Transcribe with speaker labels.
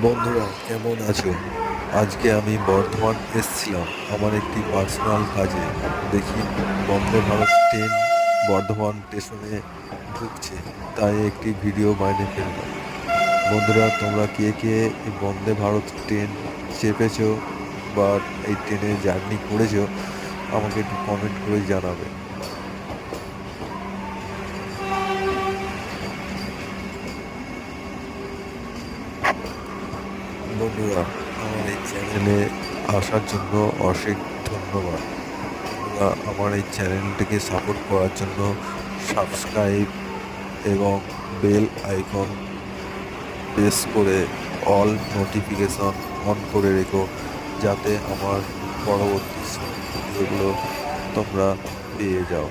Speaker 1: বন্ধুরা কেমন আছো? আজকে আমি বর্ধমান এসেছিলাম আমার একটি পার্সোনাল কাজে। দেখি বন্দে ভারত ট্রেন বর্ধমান স্টেশনে ঢুকছে, তাই একটি ভিডিও বানিয়ে ফেললাম। বন্ধুরা, তোমরা কে কে এই বন্দে ভারত ট্রেন চেপেছো বা এই ট্রেনে জার্নি করেছো আমাকে একটু কমেন্ট করে জানাবে। বন্ধুরা, আমার এই চ্যানেলে আসার জন্য অশেষ ধন্যবাদ। বন্ধুরা, আমার এই চ্যানেলটিকে সাপোর্ট করার জন্য সাবস্ক্রাইব এবং বেল আইকন প্রেস করে অল নোটিফিকেশন অন করে রেখো, যাতে আমার পরবর্তী সব ভিডিওগুলো তোমরা পেয়ে যাও।